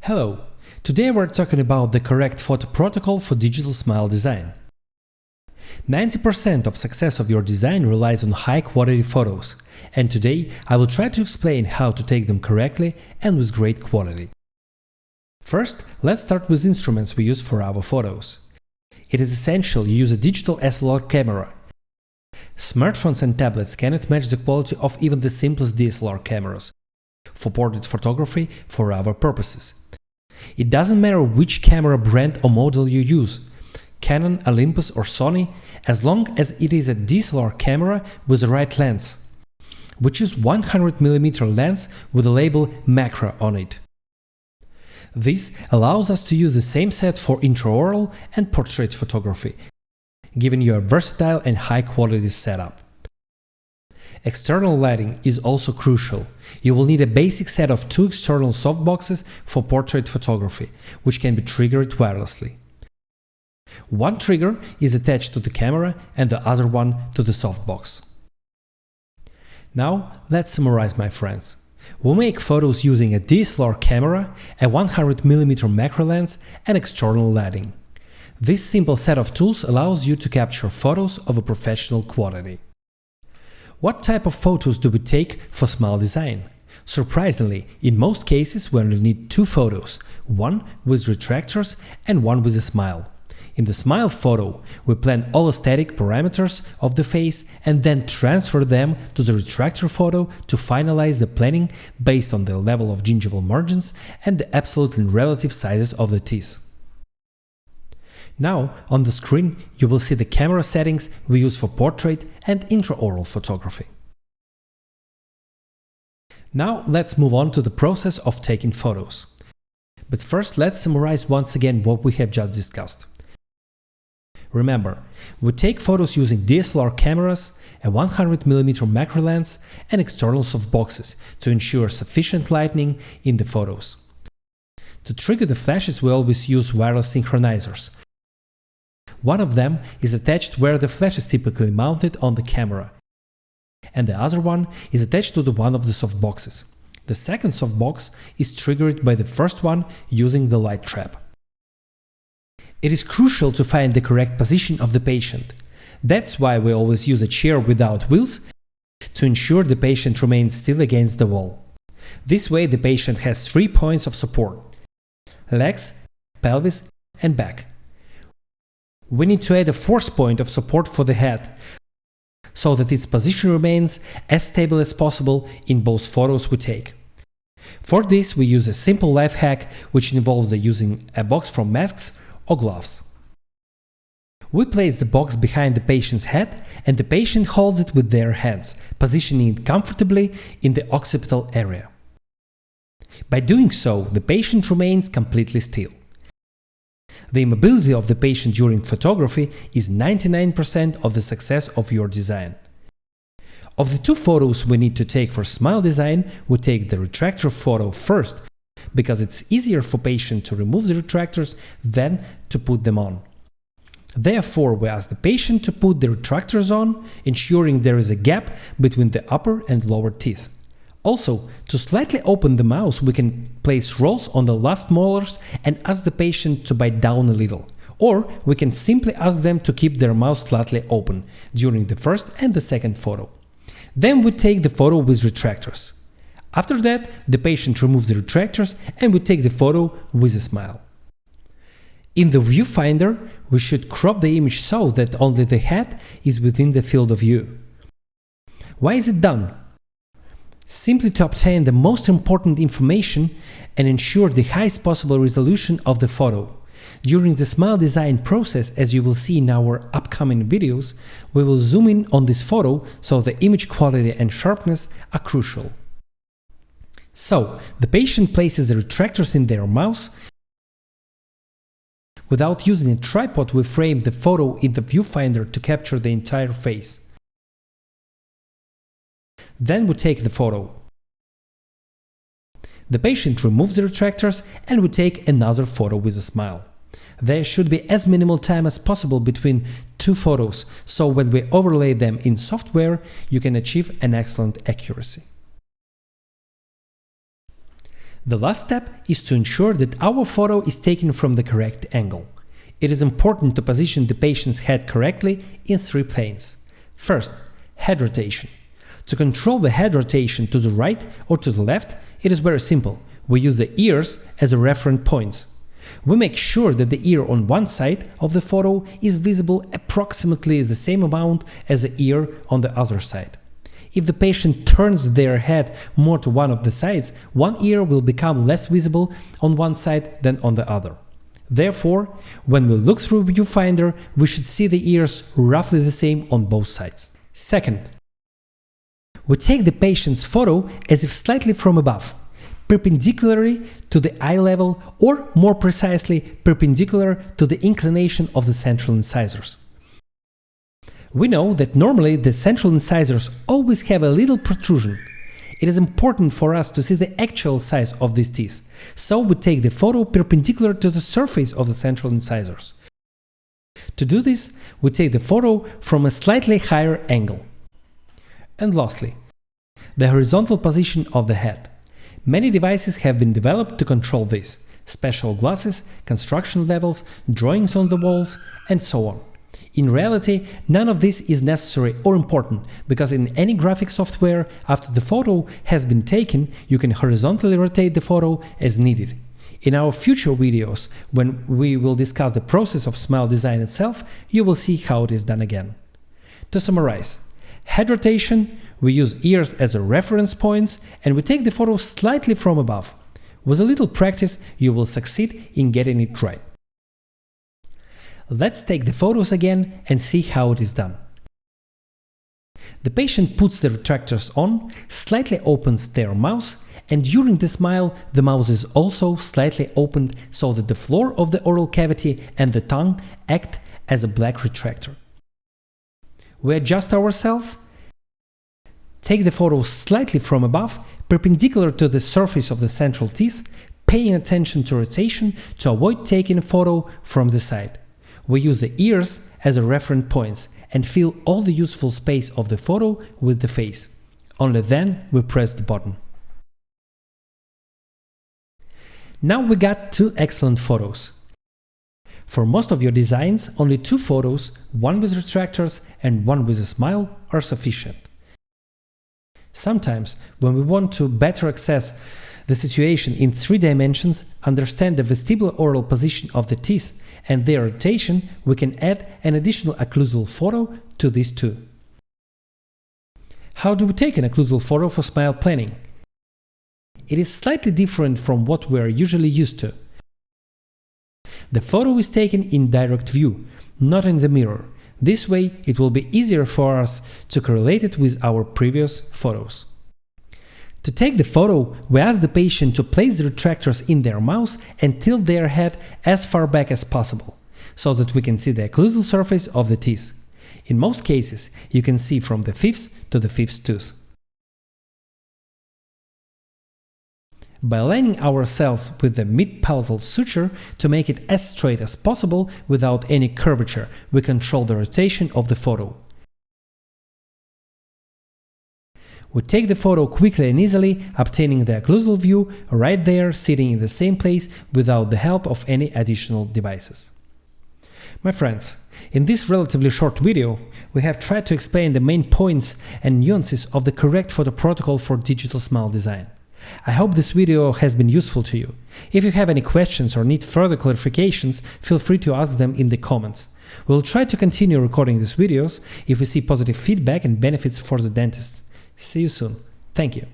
Hello! Today we're talking about the correct photo protocol for digital smile design. 90% of success of your design relies on high-quality photos, and today I will try to explain how to take them correctly and with great quality. First, let's start with instruments we use for our photos. It is essential you use a digital SLR camera. Smartphones and tablets cannot match the quality of even the simplest DSLR cameras for portrait photography for our purposes. It doesn't matter which camera brand or model you use, Canon, Olympus or Sony, as long as it is a DSLR camera with the right lens, which is 100mm lens with the label macro on it. This allows us to use the same set for intraoral and portrait photography, giving you a versatile and high-quality setup. External lighting is also crucial. You will need a basic set of 2 external softboxes for portrait photography, which can be triggered wirelessly. One trigger is attached to the camera and the other one to the softbox. Now, let's summarize, my friends. We make photos using a DSLR camera, a 100mm macro lens and external lighting. This simple set of tools allows you to capture photos of a professional quality. What type of photos do we take for smile design? Surprisingly, in most cases we only need 2 photos, one with retractors and one with a smile. In the smile photo, we plan all aesthetic parameters of the face and then transfer them to the retractor photo to finalize the planning based on the level of gingival margins and the absolute and relative sizes of the teeth. Now, on the screen, you will see the camera settings we use for portrait and intraoral photography. Now, let's move on to the process of taking photos. But first, let's summarize once again what we have just discussed. Remember, we take photos using DSLR cameras, a 100mm macro lens and external softboxes to ensure sufficient lighting in the photos. To trigger the flashes, we always use wireless synchronizers. One of them is attached where the flash is typically mounted on the camera, and the other one is attached to one of the softboxes. The second softbox is triggered by the first one using the light trap. It is crucial to find the correct position of the patient. That's why we always use a chair without wheels to ensure the patient remains still against the wall. This way the patient has 3 points of support: legs, pelvis and back. We need to add a 4th point of support for the head, so that its position remains as stable as possible in both photos we take. For this, we use a simple life hack, which involves using a box from masks or gloves. We place the box behind the patient's head and the patient holds it with their hands, positioning it comfortably in the occipital area. By doing so, the patient remains completely still. The immobility of the patient during photography is 99% of the success of your design. Of the 2 photos we need to take for smile design, we take the retractor photo first, because it's easier for patient to remove the retractors than to put them on. Therefore, we ask the patient to put the retractors on, ensuring there is a gap between the upper and lower teeth. Also, to slightly open the mouth, we can place rolls on the last molars and ask the patient to bite down a little. Or we can simply ask them to keep their mouth slightly open during the first and the second photo. Then we take the photo with retractors. After that, the patient removes the retractors and we take the photo with a smile. In the viewfinder, we should crop the image so that only the head is within the field of view. Why is it done? Simply to obtain the most important information and ensure the highest possible resolution of the photo. During the smile design process, as you will see in our upcoming videos, we will zoom in on this photo so the image quality and sharpness are crucial. So, the patient places the retractors in their mouth. Without using a tripod, we frame the photo in the viewfinder to capture the entire face. Then we take the photo. The patient removes the retractors and we take another photo with a smile. There should be as minimal time as possible between 2 photos, so when we overlay them in software, you can achieve an excellent accuracy. The last step is to ensure that our photo is taken from the correct angle. It is important to position the patient's head correctly in 3 planes. First, head rotation. To control the head rotation to the right or to the left, it is very simple. We use the ears as a reference points. We make sure that the ear on one side of the photo is visible approximately the same amount as the ear on the other side. If the patient turns their head more to one of the sides, one ear will become less visible on one side than on the other. Therefore, when we look through viewfinder, we should see the ears roughly the same on both sides. Second, we take the patient's photo as if slightly from above, perpendicularly to the eye level, or more precisely, perpendicular to the inclination of the central incisors. We know that normally the central incisors always have a little protrusion. It is important for us to see the actual size of these teeth, so we take the photo perpendicular to the surface of the central incisors. To do this, we take the photo from a slightly higher angle. And lastly, the horizontal position of the head. Many devices have been developed to control this: special glasses, construction levels, drawings on the walls, and so on. In reality, none of this is necessary or important, because in any graphic software, after the photo has been taken, you can horizontally rotate the photo as needed. In our future videos, when we will discuss the process of smile design itself, you will see how it is done again. To summarize, head rotation, we use ears as a reference points, and we take the photo slightly from above. With a little practice, you will succeed in getting it right. Let's take the photos again and see how it is done. The patient puts the retractors on, slightly opens their mouth, and during the smile, the mouth is also slightly opened so that the floor of the oral cavity and the tongue act as a black retractor. We adjust ourselves, take the photo slightly from above, perpendicular to the surface of the central teeth, paying attention to rotation to avoid taking a photo from the side. We use the ears as a reference points and fill all the useful space of the photo with the face. Only then we press the button. Now we got 2 excellent photos. For most of your designs, only 2 photos, one with retractors and one with a smile, are sufficient. Sometimes, when we want to better access the situation in 3 dimensions, understand the vestibular-oral position of the teeth and their rotation, we can add an additional occlusal photo to these 2. How do we take an occlusal photo for smile planning? It is slightly different from what we are usually used to. The photo is taken in direct view, not in the mirror. This way, it will be easier for us to correlate it with our previous photos. To take the photo, we ask the patient to place the retractors in their mouth and tilt their head as far back as possible, so that we can see the occlusal surface of the teeth. In most cases, you can see from the 5th to the 5th tooth. By aligning ourselves with the mid-palatal suture to make it as straight as possible without any curvature, we control the rotation of the photo. We take the photo quickly and easily, obtaining the occlusal view right there, sitting in the same place without the help of any additional devices. My friends, in this relatively short video, we have tried to explain the main points and nuances of the correct photo protocol for digital smile design. I hope this video has been useful to you. If you have any questions or need further clarifications, feel free to ask them in the comments. We'll try to continue recording these videos if we see positive feedback and benefits for the dentists. See you soon. Thank you.